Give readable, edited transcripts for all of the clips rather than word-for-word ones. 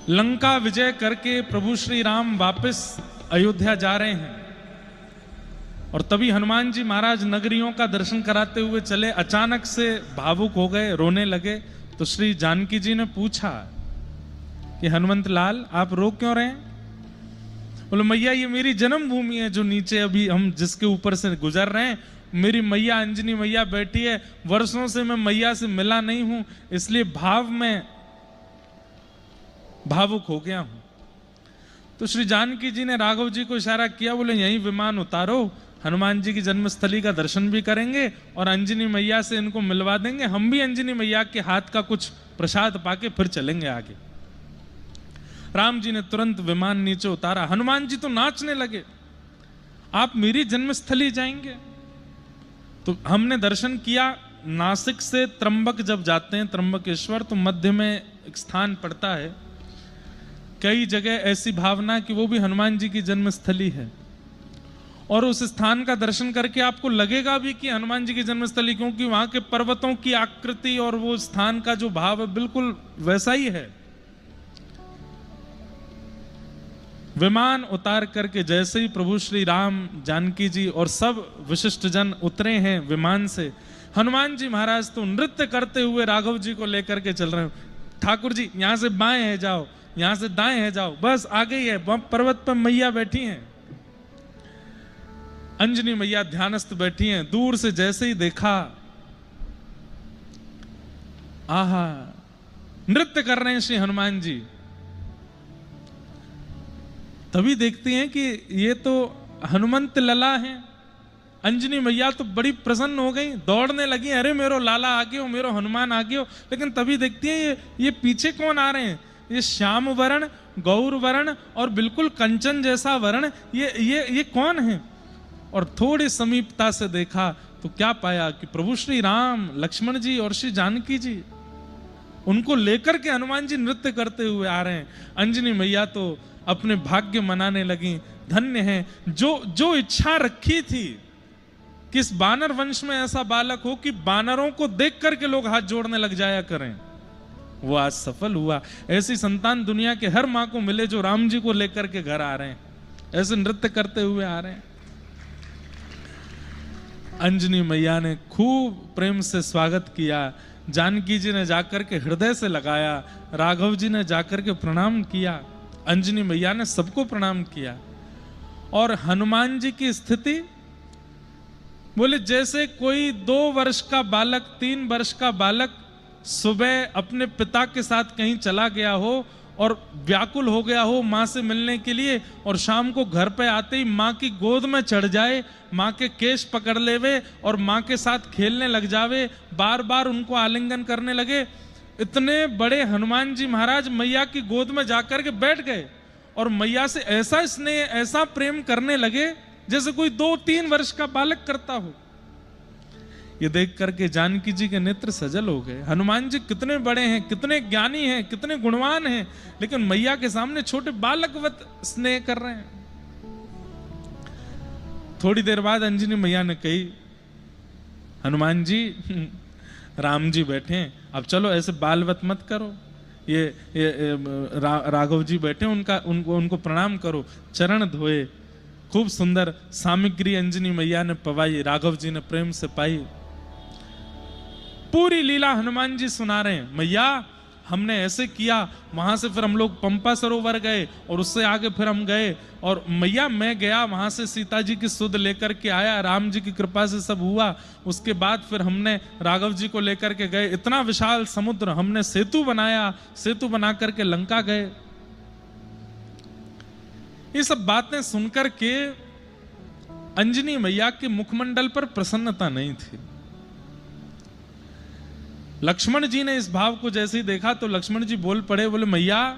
लंका विजय करके प्रभु श्री राम वापस अयोध्या जा रहे हैं और तभी हनुमान जी महाराज नगरियों का दर्शन कराते हुए चले, अचानक से भावुक हो गए, रोने लगे। तो श्री जानकी जी ने पूछा कि हनुमंत लाल आप रो क्यों रहे हैं? बोले मैया ये मेरी जन्मभूमि है, जो नीचे अभी हम जिसके ऊपर से गुजर रहे हैं, मेरी मैया अंजनी मैया बैठी है, वर्षों से मैं मैया से मिला नहीं हूं, इसलिए भाव में भावुक हो गया हूं। तो श्री जानकी जी ने राघव जी को इशारा किया, बोले यहीं विमान उतारो, हनुमान जी की जन्मस्थली का दर्शन भी करेंगे और अंजनी मैया से इनको मिलवा देंगे, हम भी अंजनी मैया के हाथ का कुछ प्रसाद पाके फिर चलेंगे आगे। राम जी ने तुरंत विमान नीचे उतारा। हनुमान जी तो नाचने लगे, आप मेरी जन्मस्थली जाएंगे? तो हमने दर्शन किया, नासिक से त्र्यंबक जब जाते हैं, त्र्यंबकेश्वर, तो मध्य में एक स्थान पड़ता है, कई जगह ऐसी भावना कि वो भी हनुमान जी की जन्मस्थली है, और उस स्थान का दर्शन करके आपको लगेगा भी कि हनुमान जी की जन्मस्थली, क्योंकि वहां के पर्वतों की आकृति और वो स्थान का जो भाव है बिल्कुल वैसा ही है। विमान उतार करके जैसे ही प्रभु श्री राम, जानकी जी और सब विशिष्ट जन उतरे हैं विमान से, हनुमान जी महाराज तो नृत्य करते हुए राघव जी को लेकर के चल रहे हैं। ठाकुर जी यहां से बाएं है जाओ, यहां से दाएं है जाओ, बस आ गई है, पर्वत पर मैया बैठी हैं, अंजनी मैया ध्यानस्थ बैठी हैं। दूर से जैसे ही देखा, आहा, नृत्य कर रहे हैं श्री हनुमान जी। तभी देखते हैं कि ये तो हनुमंत लला हैं। अंजनी मैया तो बड़ी प्रसन्न हो गई, दौड़ने लगी, अरे मेरो लाला आ गयो, मेरो हनुमान आ गयो। लेकिन तभी देखती है ये पीछे कौन आ रहे हैं, ये श्याम वर्ण, गौर वर्ण और बिल्कुल कंचन जैसा वर्ण, ये कौन है? और थोड़ी समीपता से देखा तो क्या पाया कि प्रभु श्री राम, लक्ष्मण जी और श्री जानकी जी, उनको लेकर के हनुमान जी नृत्य करते हुए आ रहे हैं। अंजनी मैया तो अपने भाग्य मनाने लगी, धन्य है, जो इच्छा रखी थी कि इस बानर वंश में ऐसा बालक हो कि बानरों को देख करके लोग हाथ जोड़ने लग जाया करें, वो आज सफल हुआ। ऐसी संतान दुनिया के हर मां को मिले जो राम जी को लेकर के घर आ रहे हैं, ऐसे नृत्य करते हुए आ रहे हैं। अंजनी मैया ने खूब प्रेम से स्वागत किया, जानकी जी ने जाकर के हृदय से लगाया, राघव जी ने जाकर के प्रणाम किया, अंजनी मैया ने सबको प्रणाम किया। और हनुमान जी की स्थिति, बोले जैसे कोई 2 वर्ष का बालक, 3 वर्ष का बालक सुबह अपने पिता के साथ कहीं चला गया हो और व्याकुल हो गया हो मां से मिलने के लिए, और शाम को घर पे आते ही मां की गोद में चढ़ जाए, मां के केश पकड़ लेवे और मां के साथ खेलने लग जावे, बार बार उनको आलिंगन करने लगे। इतने बड़े हनुमान जी महाराज मैया की गोद में जाकर के बैठ गए और मैया से ऐसा स्नेह, ऐसा प्रेम करने लगे जैसे कोई 2-3 वर्ष का बालक करता हो। ये देख करके जानकी जी के नेत्र सजल हो गए। हनुमान जी कितने बड़े हैं, कितने ज्ञानी हैं, कितने गुणवान हैं, लेकिन मैया के सामने छोटे बालकवत स्नेह कर रहे हैं। थोड़ी देर बाद अंजनी मैया ने कही, हनुमान जी, राम जी बैठे हैं, अब चलो ऐसे बालवत मत करो, ये राघव जी बैठे, उनको प्रणाम करो, चरण धोए। खूब सुंदर सामग्री अंजनी मैया ने पवाई, राघव जी ने प्रेम से पाई। पूरी लीला हनुमान जी सुना रहे हैं, मैया हमने ऐसे किया, वहां से फिर हम लोग पंपा सरोवर गए और उससे आगे फिर हम गए, और मैया मैं गया वहां से सीता जी की सुध लेकर के आया, राम जी की कृपा से सब हुआ। उसके बाद फिर हमने राघव जी को लेकर के गए, इतना विशाल समुद्र, हमने सेतु बनाया, सेतु बना करके लंका गए। ये सब बातें सुनकर के अंजनी मैया के मुखमंडल पर प्रसन्नता नहीं थी। लक्ष्मण जी ने इस भाव को जैसे ही देखा तो लक्ष्मण जी बोल पड़े, बोले मैया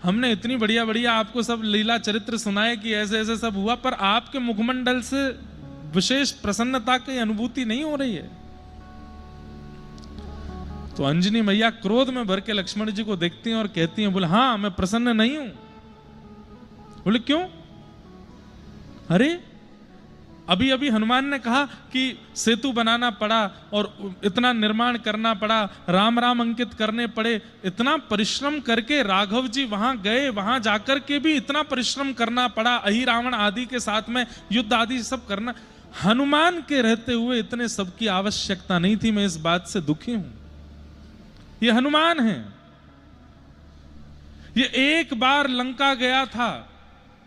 हमने इतनी बढ़िया बढ़िया आपको सब लीला चरित्र सुनाए कि ऐसे ऐसे सब हुआ, पर आपके मुखमंडल से विशेष प्रसन्नता की अनुभूति नहीं हो रही है। तो अंजनी मैया क्रोध में भर के लक्ष्मण जी को देखती हैं और कहती हैं, बोले हाँ मैं प्रसन्न नहीं हूं। बोले क्यों? अरे अभी अभी हनुमान ने कहा कि सेतु बनाना पड़ा और इतना निर्माण करना पड़ा, राम राम अंकित करने पड़े, इतना परिश्रम करके राघव जी वहां गए, वहां जाकर के भी इतना परिश्रम करना पड़ा, अहि रावण आदि के साथ में युद्ध आदि सब करना। हनुमान के रहते हुए इतने सब की आवश्यकता नहीं थी। मैं इस बात से दुखी हूं। ये हनुमान है, ये एक बार लंका गया था,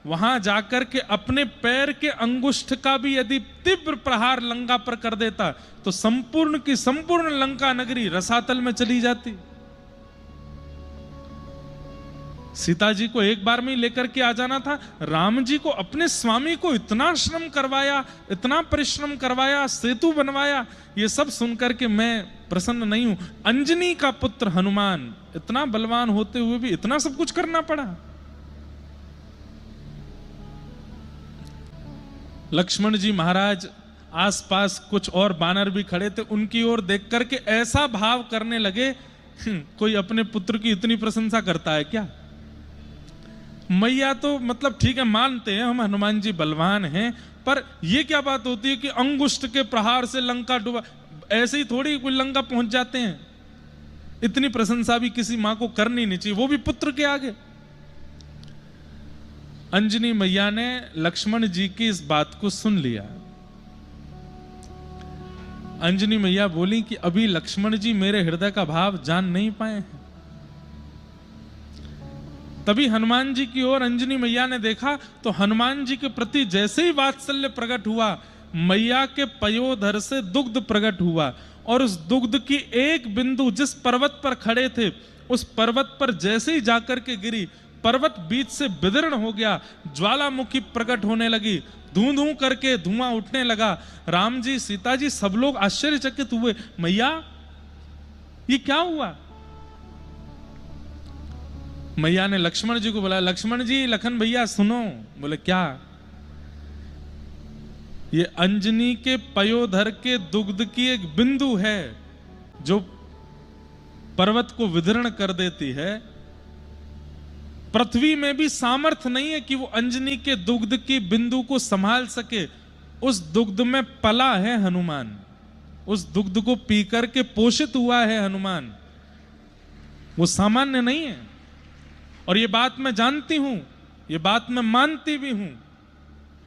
वहां जाकर के अपने पैर के अंगुष्ठ का भी यदि तीव्र प्रहार लंका पर कर देता तो संपूर्ण की संपूर्ण लंका नगरी रसातल में चली जाती। सीता जी को एक बार में लेकर के आ जाना था। राम जी को, अपने स्वामी को इतना श्रम करवाया, इतना परिश्रम करवाया, सेतु बनवाया। ये सब सुनकर के मैं प्रसन्न नहीं हूं। अंजनी का पुत्र हनुमान इतना बलवान होते हुए भी इतना सब कुछ करना पड़ा। लक्ष्मण जी महाराज, आसपास कुछ और बानर भी खड़े थे, उनकी ओर देख करके ऐसा भाव करने लगे, कोई अपने पुत्र की इतनी प्रशंसा करता है क्या? मैया तो मतलब ठीक है, मानते हैं हम हनुमान जी बलवान हैं, पर यह क्या बात होती है कि अंगुष्ठ के प्रहार से लंका डूबा? ऐसे ही थोड़ी कोई लंका पहुंच जाते हैं। इतनी प्रशंसा भी किसी मां को करनी नहीं चाहिए, वो भी पुत्र के आगे। अंजनी मैया ने लक्ष्मण जी की इस बात को सुन लिया। अंजनी मैया बोली कि अभी लक्ष्मण जी मेरे हृदय का भाव जान नहीं पाए हैं। तभी हनुमान जी की ओर अंजनी मैया ने देखा तो हनुमान जी के प्रति जैसे ही वात्सल्य प्रकट हुआ, मैया के पयोधर से दुग्ध प्रकट हुआ और उस दुग्ध की एक बिंदु जिस पर्वत पर खड़े थे उस पर्वत पर जैसे ही जाकर के गिरी, पर्वत बीच से विदीर्ण हो गया, ज्वालामुखी प्रकट होने लगी, धूं धूं करके धुआं उठने लगा। राम जी, सीता जी, सब लोग आश्चर्यचकित हुए। मैया, ये क्या हुआ? मैया ने लक्ष्मण जी को बुलाया। लक्ष्मण जी, लखन भैया सुनो। बोले क्या? ये अंजनी के पयोधर के दुग्ध की एक बिंदु है जो पर्वत को विदीर्ण कर देती है। पृथ्वी में भी सामर्थ्य नहीं है कि वो अंजनी के दुग्ध की बिंदु को संभाल सके। उस दुग्ध में पला है हनुमान, उस दुग्ध को पीकर के पोषित हुआ है हनुमान, वो सामान्य नहीं है। और ये बात मैं जानती हूं, ये बात मैं मानती भी हूं।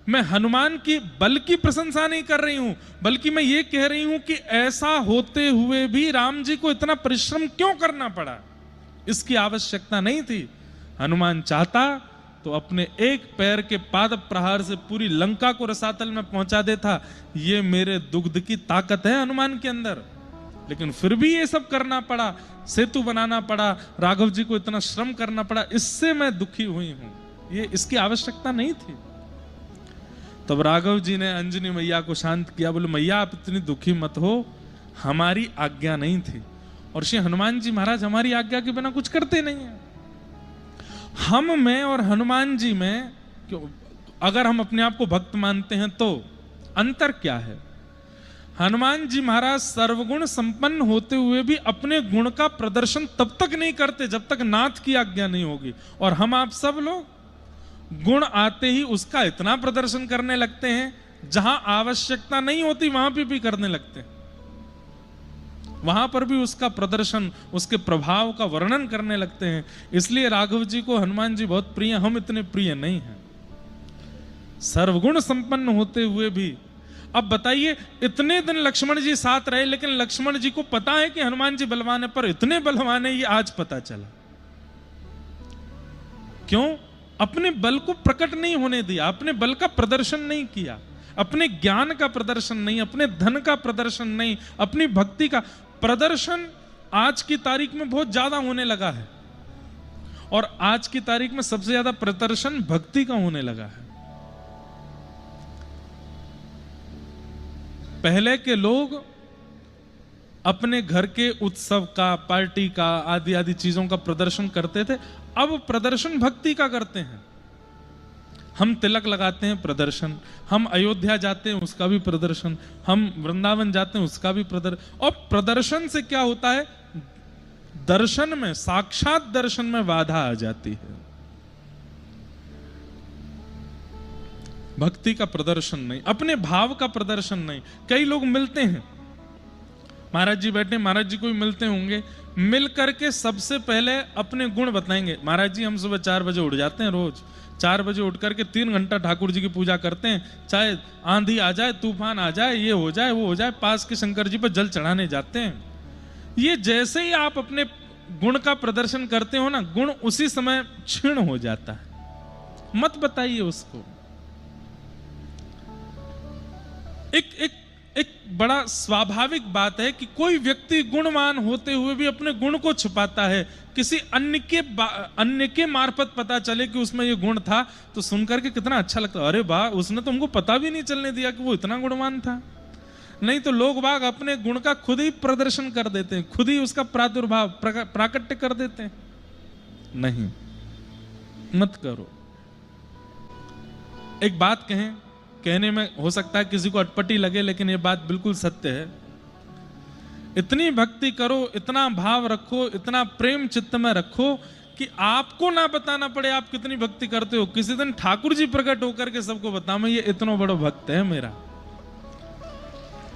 मैं हनुमान की बल की प्रशंसा नहीं कर रही हूं, बल्कि मैं ये कह रही हूं कि ऐसा होते हुए भी राम जी को इतना परिश्रम क्यों करना पड़ा? इसकी आवश्यकता नहीं थी। हनुमान चाहता तो अपने एक पैर के पाद प्रहार से पूरी लंका को रसातल में पहुंचा देता। ये मेरे दुग्ध की ताकत है हनुमान के अंदर। लेकिन फिर भी ये सब करना पड़ा, सेतु बनाना पड़ा, राघव जी को इतना श्रम करना पड़ा, इससे मैं दुखी हुई हूं। ये इसकी आवश्यकता नहीं थी। तब राघव जी ने अंजनी मैया को शांत किया। बोले, मैया आप इतनी दुखी मत हो, हमारी आज्ञा नहीं थी। और श्री हनुमान जी महाराज हमारी आज्ञा के बिना कुछ करते नहीं है। हम में और हनुमान जी में अगर हम अपने आप को भक्त मानते हैं तो अंतर क्या है? हनुमान जी महाराज सर्वगुण संपन्न होते हुए भी अपने गुण का प्रदर्शन तब तक नहीं करते जब तक नाथ की आज्ञा नहीं होगी। और हम आप सब लोग गुण आते ही उसका इतना प्रदर्शन करने लगते हैं, जहां आवश्यकता नहीं होती वहां भी करने लगते हैं। वहां पर भी उसका प्रदर्शन, उसके प्रभाव का वर्णन करने लगते हैं। इसलिए राघव जी को हनुमान जी बहुत प्रिय, हम इतने प्रिय नहीं हैं। सर्वगुण संपन्न होते हुए भी। अब बताइए, इतने दिन लक्ष्मण जी साथ रहे, लेकिन लक्ष्मण जी को पता है कि हनुमान जी बलवान है, पर इतने बलवान है ये आज पता चला। क्यों? अपने बल को प्रकट नहीं होने दिया, अपने बल का प्रदर्शन नहीं किया, अपने ज्ञान का प्रदर्शन नहीं, अपने धन का प्रदर्शन नहीं, अपनी भक्ति का प्रदर्शन आज की तारीख में बहुत ज्यादा होने लगा है। और आज की तारीख में सबसे ज्यादा प्रदर्शन भक्ति का होने लगा है। पहले के लोग अपने घर के उत्सव का, पार्टी का, आदि आदि चीजों का प्रदर्शन करते थे। अब प्रदर्शन भक्ति का करते हैं। हम तिलक लगाते हैं, प्रदर्शन। हम अयोध्या जाते हैं, उसका भी प्रदर्शन। हम वृंदावन जाते हैं, उसका भी प्रदर्शन। और प्रदर्शन से क्या होता है? दर्शन में, साक्षात दर्शन में बाधा आ जाती है। भक्ति का प्रदर्शन नहीं, अपने भाव का प्रदर्शन नहीं। कई लोग मिलते हैं, महाराज जी बैठे, महाराज जी को भी मिलते होंगे, मिल करके सबसे पहले अपने गुण बताएंगे। महाराज जी हम सुबह 4 बजे उठ जाते हैं, रोज 4 बजे उठ करके 3 घंटा ठाकुर जी की पूजा करते हैं, चाहे आंधी आ जाए, तूफान आ जाए, ये हो जाए, वो हो जाए, पास के शंकर जी पर जल चढ़ाने जाते हैं। ये जैसे ही आप अपने गुण का प्रदर्शन करते हो ना, गुण उसी समय क्षीण हो जाता है। मत बताइए उसको। एक बड़ा स्वाभाविक बात है कि कोई व्यक्ति गुणवान होते हुए भी अपने गुण को छुपाता है। किसी अन्य के मार्फत पता चले कि उसमें ये गुण था तो सुनकर के कितना अच्छा लगता है, अरे वाह, उसने तो हमको पता भी नहीं चलने दिया कि वो इतना गुणवान था। नहीं तो लोग बाग अपने गुण का खुद ही प्रदर्शन कर देते हैं, खुद ही उसका प्रादुर्भाव प्राकट्य कर देते हैं। नहीं, मत करो। एक बात कहें, कहने में हो सकता है किसी को अटपटी लगे, लेकिन ये बात बिल्कुल सत्य है। इतनी भक्ति करो, इतना भाव रखो, इतना प्रेम चित्त में रखो कि आपको ना बताना पड़े आप कितनी भक्ति करते हो। किसी दिन ठाकुर जी प्रकट होकर के सबको बताओ, मैं ये इतना बड़ा भक्त है मेरा।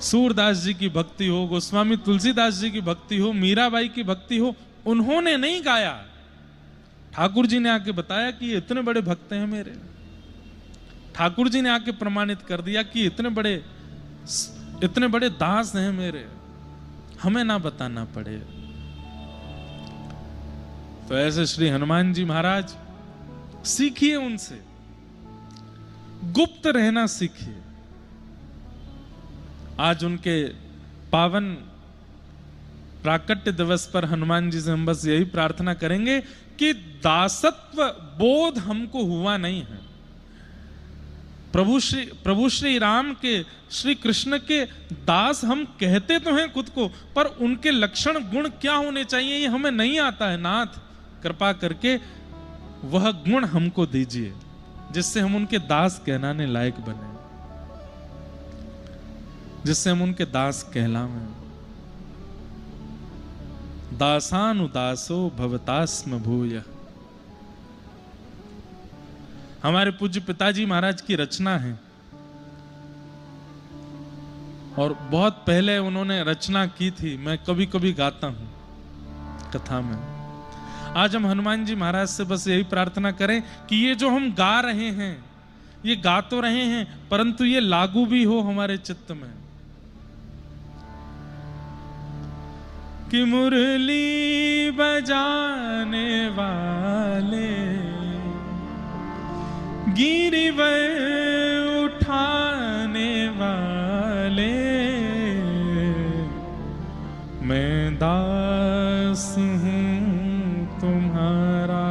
सूरदास जी की भक्ति हो, गोस्वामी तुलसीदास जी की भक्ति हो, मीराबाई की भक्ति हो, उन्होंने नहीं गाया, ठाकुर जी ने आके बताया कि ये इतने बड़े भक्त हैं मेरे। ठाकुर जी ने आके प्रमाणित कर दिया कि इतने बड़े दास हैं मेरे, हमें ना बताना पड़े। तो ऐसे श्री हनुमान जी महाराज, सीखिए उनसे, गुप्त रहना सीखिए। आज उनके पावन प्राकट्य दिवस पर हनुमान जी से हम बस यही प्रार्थना करेंगे कि दासत्व बोध हमको हुआ नहीं है। प्रभु श्री राम के, श्री कृष्ण के दास हम कहते तो हैं खुद को, पर उनके लक्षण गुण क्या होने चाहिए ये हमें नहीं आता है। नाथ कृपा करके वह गुण हमको दीजिए जिससे हम उनके दास कहलाने लायक बने, जिससे हम उनके दास कहलावें। दासानुदासो भवतास्म भूय, हमारे पूज्य पिताजी महाराज की रचना है और बहुत पहले उन्होंने रचना की थी। मैं कभी कभी गाता हूं कथा में। आज हम हनुमान जी महाराज से बस यही प्रार्थना करें कि ये जो हम गा रहे हैं, ये गा तो रहे हैं परंतु ये लागू भी हो हमारे चित्त में। कि मुरली बजाने वाले, गिरिवर उठाने वाले, मैं दास हूँ तुम्हारा,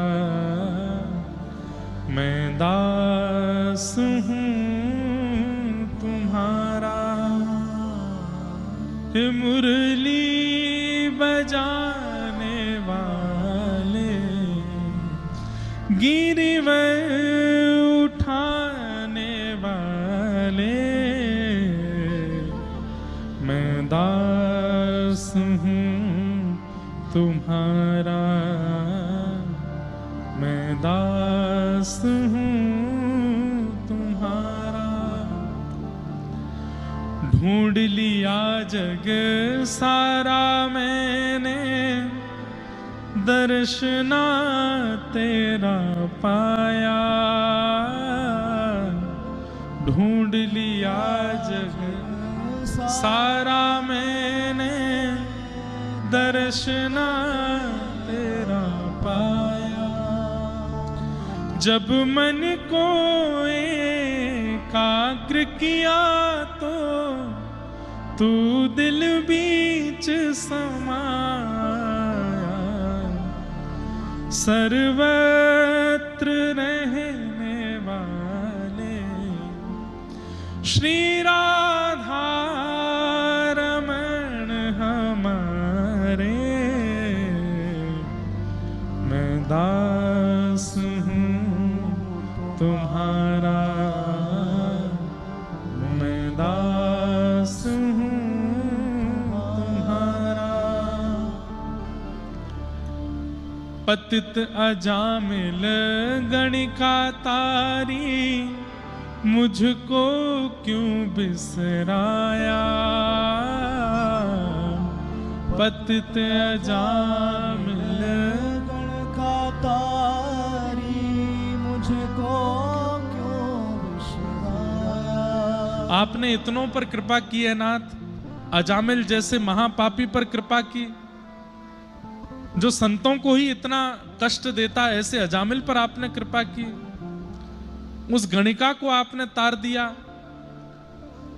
मैं दास हूँ तुम्हारा। हे मुरली बजाने वाले, गिरिवर उठाने वाले, मैं दास हूँ तुम्हारा, मैं दास हूँ तुम्हारा। ढूंढ लिया जग सारा मैंने, दर्शना तेरा पाया। ढूंढ लिया जग सारा मैंने, दर्शना तेरा पाया। जब मन को एकाग्र किया तो तू दिल बीच समाया। सर्वत्र रहने वाले श्री राधा रमण हमारे, मैं दास हूँ तुम्हारा, मैं दास हूँ तुम्हारा। पतित अजामिल गणिका तारी, मुझको क्यों बिसराया, पतित अजामिल गण का तारी, मुझको क्यों बिसराया। आपने इतनों पर कृपा की है नाथ, अजामिल जैसे महापापी पर कृपा की, जो संतों को ही इतना कष्ट देता है, ऐसे अजामिल पर आपने कृपा की। उस गणिका को आपने तार दिया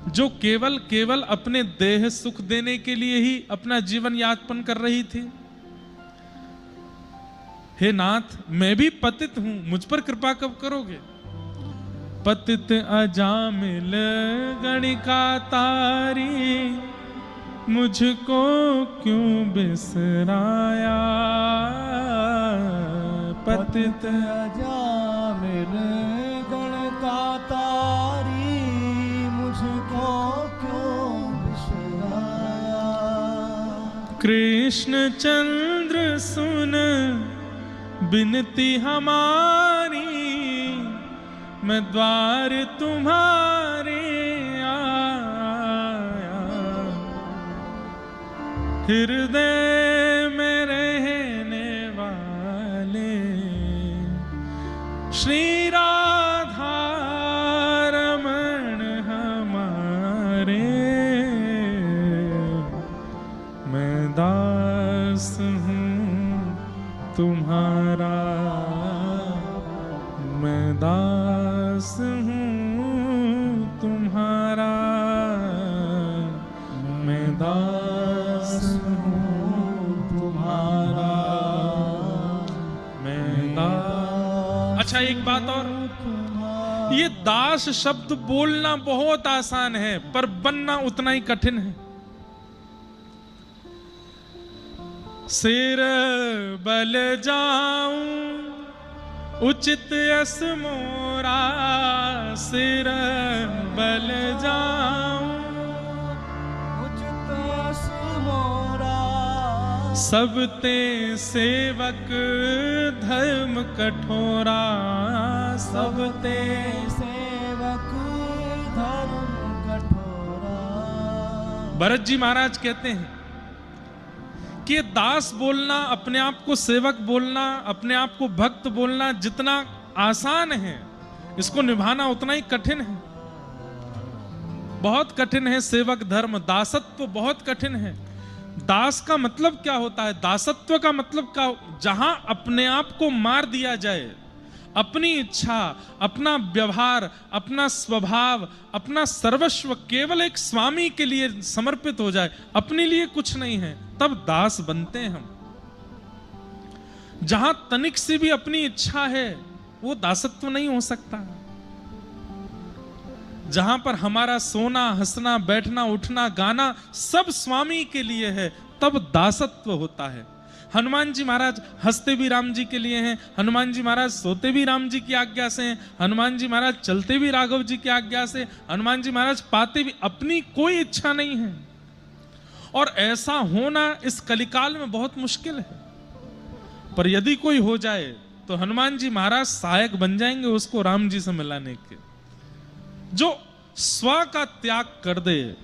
जो केवल केवल अपने देह सुख देने के लिए ही अपना जीवन यापन कर रही थी। हे नाथ, मैं भी पतित हूं, मुझ पर कृपा कब करोगे? पतित अजामिल गणिका तारी, मुझको क्यों बिसराया, पतित अजामिल गण का तारी, मुझको क्यों बिसराया। कृष्ण चंद्र सुन बिनती हमारी, मैं द्वार तुम्हारे आया, हृदय में रहने वाले श्री राधा रमण हमारे, मैं दास हूँ तुम्हारा, मैं दास हूँ तुम्हारा, मैं दास हूँ तुम्हारा, मैं दास। अच्छा, एक बात और, ये दास शब्द बोलना बहुत आसान है पर बनना उतना ही कठिन है। सिर बल जाऊं उचित यस मोरा, सिर बल जाऊं उचित यस मोरा, सब ते सेवक धर्म कठोरा, सब ते सेवक धर्म कठोरा। भरत जी महाराज कहते हैं कि दास बोलना, अपने आप को सेवक बोलना, अपने आप को भक्त बोलना जितना आसान है, इसको निभाना उतना ही कठिन है। बहुत कठिन है सेवक धर्म, दासत्व बहुत कठिन है। दास का मतलब क्या होता है? दासत्व का मतलब क्या? जहां अपने आप को मार दिया जाए, अपनी इच्छा, अपना व्यवहार, अपना स्वभाव, अपना सर्वस्व केवल एक स्वामी के लिए समर्पित हो जाए, अपने लिए कुछ नहीं है, तब दास बनते हैं हम। जहां तनिक सी भी अपनी इच्छा है, वो दासत्व नहीं हो सकता। जहां पर हमारा सोना, हंसना, बैठना, उठना, गाना सब स्वामी के लिए है, तब दासत्व होता है। हनुमान जी महाराज हंसते भी राम जी के लिए हैं, हनुमान जी महाराज सोते भी राम जी की आज्ञा से हैं, हनुमान जी महाराज चलते भी राघव जी की आज्ञा से, हनुमान जी महाराज पाते भी, अपनी कोई इच्छा नहीं है। और ऐसा होना इस कलिकाल में बहुत मुश्किल है, पर यदि कोई हो जाए तो हनुमान जी महाराज सहायक बन जाएंगे उसको राम जी से मिलाने के। जो स्व का त्याग कर दे,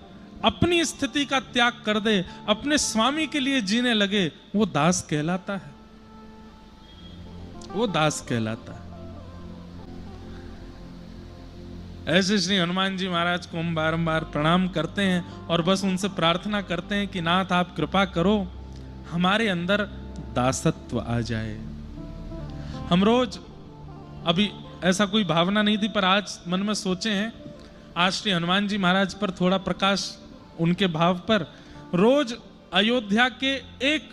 अपनी स्थिति का त्याग कर दे, अपने स्वामी के लिए जीने लगे, वो दास कहलाता है, वो दास कहलाता है। ऐसे श्री हनुमान जी महाराज को हम बारंबार प्रणाम करते हैं और बस उनसे प्रार्थना करते हैं कि नाथ आप कृपा करो, हमारे अंदर दासत्व आ जाए। हम रोज, अभी ऐसा कोई भावना नहीं थी पर आज मन में सोचे हैं, आज श्री हनुमान जी महाराज पर थोड़ा प्रकाश, उनके भाव पर, रोज अयोध्या के एक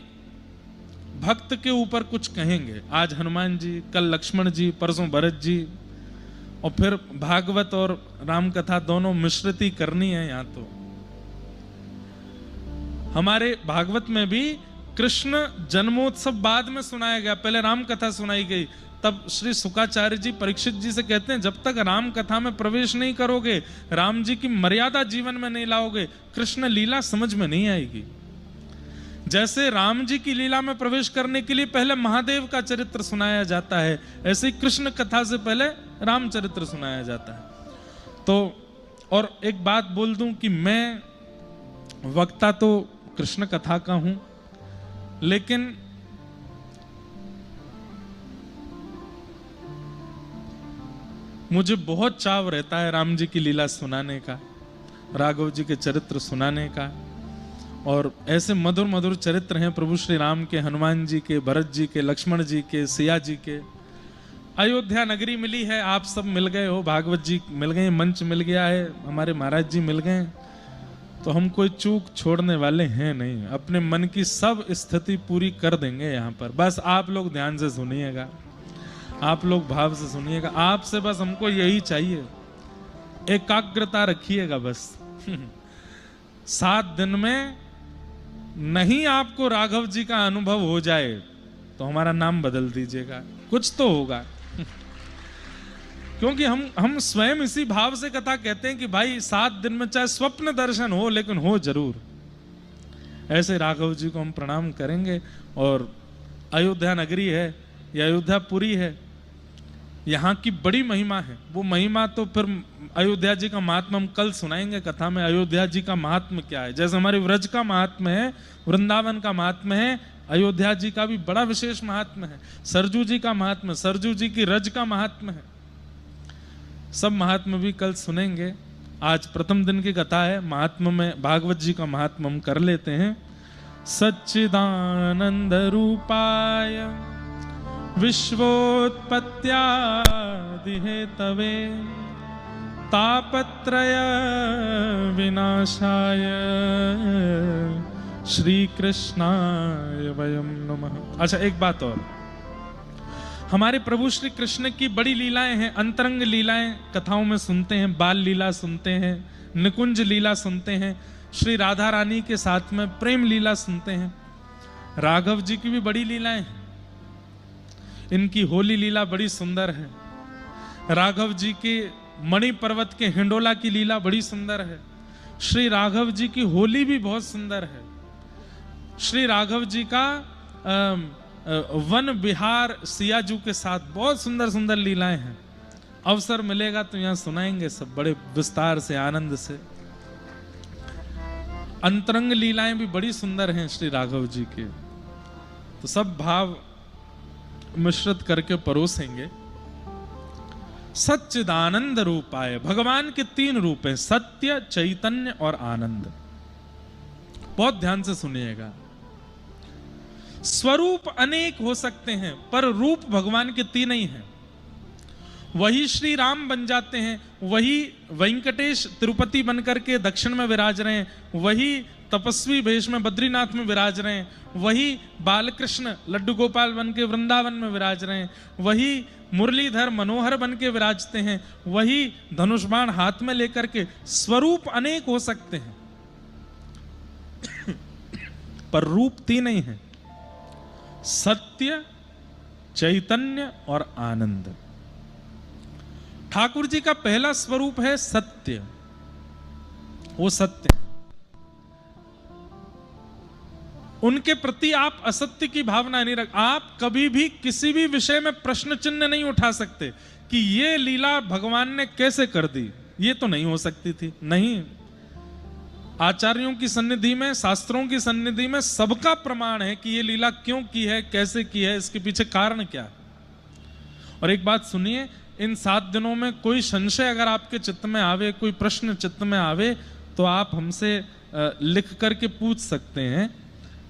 भक्त के ऊपर कुछ कहेंगे। आज हनुमान जी, कल लक्ष्मण जी, परसों भरत जी, और फिर भागवत और राम कथा दोनों मिश्रित ही करनी है। यहाँ तो हमारे भागवत में भी कृष्ण जन्मोत्सव बाद में सुनाया गया, पहले राम कथा सुनाई गई। तब श्री शुकाचार्य जी परीक्षित जी से कहते हैं, जब तक राम कथा में प्रवेश नहीं करोगे, राम जी की मर्यादा जीवन में नहीं लाओगे, कृष्ण लीला समझ में नहीं आएगी। जैसे राम जी की लीला में प्रवेश करने के लिए पहले महादेव का चरित्र सुनाया जाता है, ऐसे ही कृष्ण कथा से पहले राम चरित्र सुनाया जाता है। तो और एक बात बोल दूं कि मैं वक्ता तो कृष्ण कथा का हूं, लेकिन मुझे बहुत चाव रहता है राम जी की लीला सुनाने का, राघव जी के चरित्र सुनाने का। और ऐसे मधुर मधुर चरित्र हैं प्रभु श्री राम के, हनुमान जी के, भरत जी के, लक्ष्मण जी के, सिया जी के। अयोध्या नगरी मिली है, आप सब मिल गए हो, भागवत जी मिल गए, मंच मिल गया है, हमारे महाराज जी मिल गए, तो हम कोई चूक छोड़ने वाले हैं नहीं। अपने मन की सब स्थिति पूरी कर देंगे यहाँ पर। बस आप लोग ध्यान से सुनिएगा, आप लोग भाव से सुनिएगा। आपसे बस हमको यही चाहिए, एकाग्रता रखिएगा बस। 7 दिन में नहीं आपको राघव जी का अनुभव हो जाए तो हमारा नाम बदल दीजिएगा, कुछ तो होगा। क्योंकि हम स्वयं इसी भाव से कथा कहते हैं कि भाई 7 दिन में चाहे स्वप्न दर्शन हो, लेकिन हो जरूर। ऐसे राघव जी को हम प्रणाम करेंगे। और अयोध्या नगरी है, या अयोध्यापुरी है, यहाँ की बड़ी महिमा है। वो महिमा तो फिर अयोध्या जी का महात्मा हम कल सुनाएंगे कथा में। अयोध्या जी का महात्मा क्या है, जैसे हमारे व्रज का महात्मा है, वृंदावन का महात्मा है, अयोध्या जी का भी बड़ा विशेष महात्मा है। सरजू जी का महात्मा, सरजू जी की रज का महात्मा है। सब महात्मा भी कल सुनेंगे। आज प्रथम दिन की कथा है, महात्मा में भागवत जी का महात्मा हम कर लेते हैं। सच्चिदानंद रूपाय विश्वोत्पत्त्यादि हेतवे तापत्रय विनाशाय श्री कृष्णाय वयं नमः। अच्छा, एक बात और, हमारे प्रभु श्री कृष्ण की बड़ी लीलाएं हैं, अंतरंग लीलाएं कथाओं में सुनते हैं, बाल लीला सुनते हैं, निकुंज लीला सुनते हैं, श्री राधा रानी के साथ में प्रेम लीला सुनते हैं। राघव जी की भी बड़ी लीलाएं हैं। इनकी होली लीला बड़ी सुंदर है। राघव जी के मणि पर्वत के हिंडोला की लीला बड़ी सुंदर है। श्री राघव जी की होली भी बहुत सुंदर है। श्री राघव जी का वन विहार सियाजू के साथ बहुत सुंदर सुंदर लीलाएं हैं। अवसर मिलेगा तो यहां सुनाएंगे सब बड़े विस्तार से, आनंद से। अंतरंग लीलाएं भी बड़ी सुंदर हैं श्री राघव जी के। तो सब भाव मिश्रित करके परोसेंगे। सच्चिदानंद रूपाय, भगवान के 3 रूप हैं, सत्य, चैतन्य और आनंद। बहुत ध्यान से सुनिएगा। स्वरूप अनेक हो सकते हैं, पर रूप भगवान के 3 ही हैं। वही श्री राम बन जाते हैं, वही वेंकटेश तिरुपति बनकर के दक्षिण में विराज रहे हैं, वही तपस्वी भेष में बद्रीनाथ में विराज रहे हैं, वही बालकृष्ण लड्डू गोपाल बन के वृंदावन में विराज रहे हैं, वही मुरलीधर मनोहर बन के विराजते हैं, वही धनुष बाण हाथ में लेकर के। स्वरूप अनेक हो सकते हैं पर रूप 3 ही हैं, सत्य, चैतन्य और आनंद। ठाकुर जी का पहला स्वरूप है सत्य। वो सत्य, उनके प्रति आप असत्य की भावना नहीं रख। आप कभी भी किसी भी विषय में प्रश्न चिन्ह नहीं उठा सकते कि ये लीला भगवान ने कैसे कर दी, ये तो नहीं हो सकती थी। नहीं, आचार्यों की सन्निधि में, शास्त्रों की सन्निधि में सबका प्रमाण है कि ये लीला क्यों की है, कैसे की है, इसके पीछे कारण क्या है। और एक बात सुनिए, इन 7 दिनों में कोई संशय अगर आपके चित्त में आवे, कोई प्रश्न चित्त में आवे, तो आप हमसे लिख करके पूछ सकते हैं।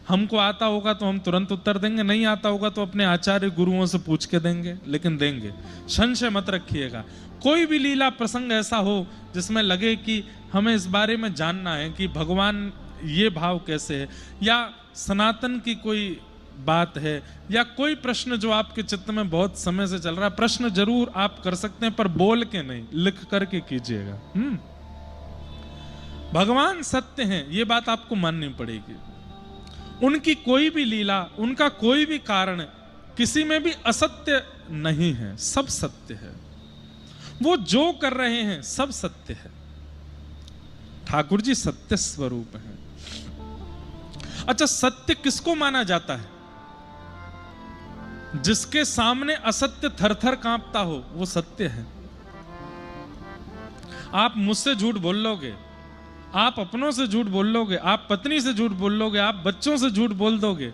हमको आता होगा तो हम तुरंत उत्तर देंगे, नहीं आता होगा तो अपने आचार्य गुरुओं से पूछ के देंगे, लेकिन देंगे। संशय मत रखिएगा। कोई भी लीला प्रसंग ऐसा हो जिसमें लगे कि हमें इस बारे में जानना है कि भगवान ये भाव कैसे है, या सनातन की कोई बात है, या कोई प्रश्न जो आपके चित्त में बहुत समय से चल रहा है, प्रश्न जरूर आप कर सकते हैं, पर बोल के नहीं, लिख करके कीजिएगा। भगवान सत्य हैं, ये बात आपको माननी पड़ेगी। उनकी कोई भी लीला, उनका कोई भी कारण किसी में भी असत्य नहीं है, सब सत्य है। वो जो कर रहे हैं सब सत्य है। ठाकुर जी सत्य स्वरूप हैं। अच्छा, सत्य किसको माना जाता है? जिसके सामने असत्य थर थर कांपता हो, वो सत्य है। आप मुझसे झूठ बोल लोगे, आप अपनों से झूठ बोल लोगे, आप पत्नी से झूठ बोल लोगे, आप बच्चों से झूठ बोल दोगे,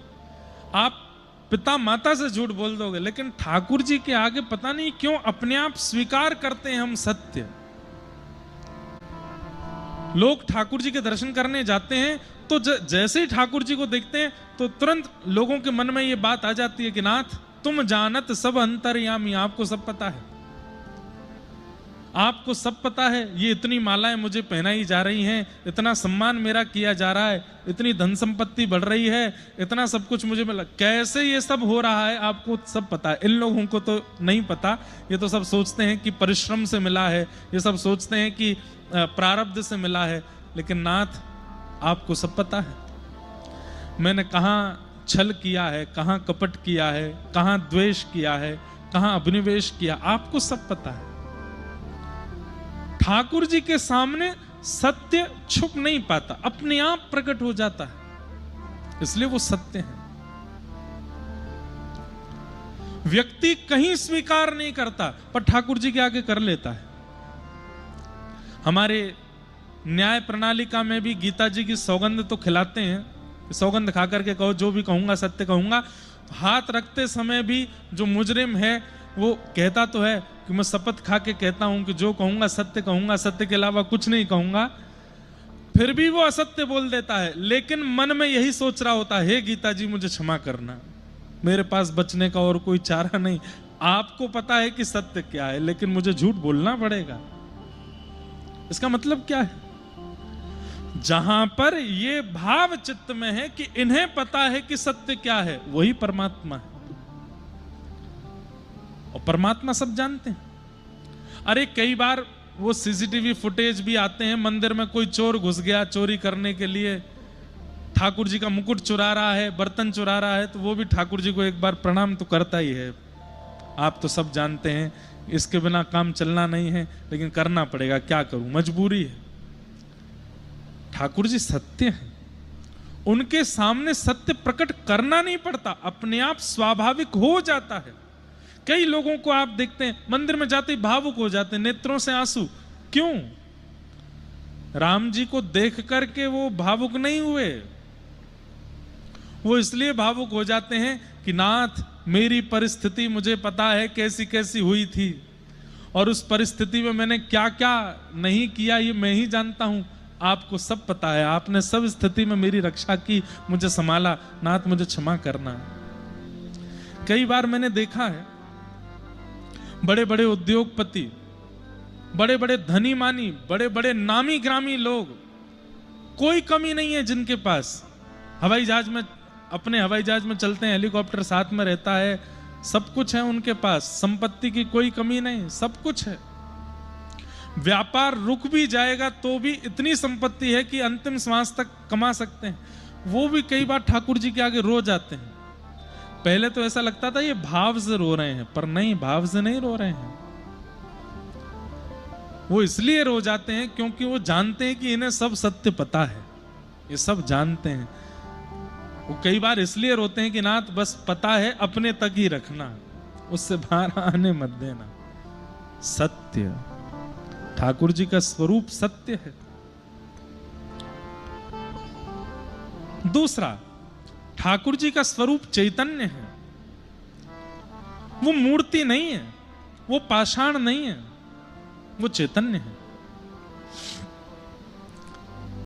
आप पिता माता से झूठ बोल दोगे, लेकिन ठाकुर जी के आगे पता नहीं क्यों अपने आप स्वीकार करते हैं हम सत्य। लोग ठाकुर जी के दर्शन करने जाते हैं तो जैसे ही ठाकुर जी को देखते हैं तो तुरंत लोगों के मन में ये बात आ जाती है कि नाथ तुम जानत सब अंतर्यामी, आपको सब पता है, आपको सब पता है। ये इतनी मालाएं मुझे पहनाई जा रही हैं, इतना सम्मान मेरा किया जा रहा है, इतनी धन संपत्ति बढ़ रही है, इतना सब कुछ मुझे मिला, कैसे ये सब हो रहा है आपको सब पता है। इन लोगों को तो नहीं पता, ये तो सब सोचते हैं कि परिश्रम से मिला है, ये सब सोचते हैं कि प्रारब्ध से मिला है, लेकिन नाथ आपको सब पता है। मैंने कहाँ छल किया है, कहाँ कपट किया है, कहाँ द्वेष किया है, कहाँ अभिनिवेश किया, आपको सब पता है। ठाकुर जी के सामने सत्य छुप नहीं पाता, अपने आप प्रकट हो जाता है, इसलिए वो सत्य है। व्यक्ति कहीं स्वीकार नहीं करता पर ठाकुर जी के आगे कर लेता है। हमारे न्याय प्रणालिका में भी गीता जी की सौगंध तो खिलाते हैं, सौगंध खा करके कहो जो भी कहूंगा सत्य कहूंगा। हाथ रखते समय भी जो मुजरिम है वो कहता तो है कि मैं शपथ खा के कहता हूं कि जो कहूंगा, सत्य के अलावा कुछ नहीं कहूंगा, फिर भी वो असत्य बोल देता है, लेकिन मन में यही सोच रहा होता है, हे गीता जी मुझे क्षमा करना, मेरे पास बचने का और कोई चारा नहीं। आपको पता है कि सत्य क्या है, लेकिन मुझे झूठ बोलना पड़ेगा। इसका मतलब क्या है? जहां पर ये भाव चित्त में है कि इन्हें पता है कि सत्य क्या है, वही परमात्मा है, और परमात्मा सब जानते हैं। अरे कई बार वो सीसीटीवी फुटेज भी आते हैं, मंदिर में कोई चोर घुस गया चोरी करने के लिए, ठाकुर जी का मुकुट चुरा रहा है, बर्तन चुरा रहा है, तो वो भी ठाकुर जी को एक बार प्रणाम तो करता ही है। आप तो सब जानते हैं, इसके बिना काम चलना नहीं है, लेकिन करना पड़ेगा, क्या करूं, मजबूरी है। ठाकुर जी सत्य है, उनके सामने सत्य प्रकट करना नहीं पड़ता, अपने आप स्वाभाविक हो जाता है। कई लोगों को आप देखते हैं मंदिर में जाते ही भावुक हो जाते हैं, नेत्रों से आंसू, क्यों? राम जी को देख करके वो भावुक नहीं हुए, वो इसलिए भावुक हो जाते हैं कि नाथ मेरी परिस्थिति मुझे पता है कैसी कैसी हुई थी, और उस परिस्थिति में मैंने क्या क्या नहीं किया ये मैं ही जानता हूं, आपको सब पता है, आपने सब स्थिति में मेरी रक्षा की, मुझे संभाला, नाथ मुझे क्षमा करना। कई बार मैंने देखा है बड़े बड़े उद्योगपति, बड़े बड़े धनी मानी, बड़े बड़े नामी ग्रामी लोग, कोई कमी नहीं है जिनके पास, हवाई जहाज में, अपने हवाई जहाज में चलते हैं, हेलीकॉप्टर साथ में रहता है, सब कुछ है उनके पास, संपत्ति की कोई कमी नहीं, सब कुछ है। व्यापार रुक भी जाएगा तो भी इतनी संपत्ति है कि अंतिम श्वास तक कमा सकते हैं। वो भी कई बार ठाकुर जी के आगे रो जाते हैं। पहले तो ऐसा लगता था ये भाव से रो रहे हैं, पर नहीं, भाव से नहीं रो रहे हैं, वो इसलिए रो जाते हैं क्योंकि वो जानते हैं कि इन्हें सब सत्य पता है, ये सब जानते हैं। वो कई बार इसलिए रोते हैं कि नाथ बस पता है, अपने तक ही रखना, उससे बाहर आने मत देना। सत्य, ठाकुर जी का स्वरूप सत्य है। दूसरा, ठाकुर जी का स्वरूप चैतन्य है, वो मूर्ति नहीं है, वो पाषाण नहीं है, वो चैतन्य है।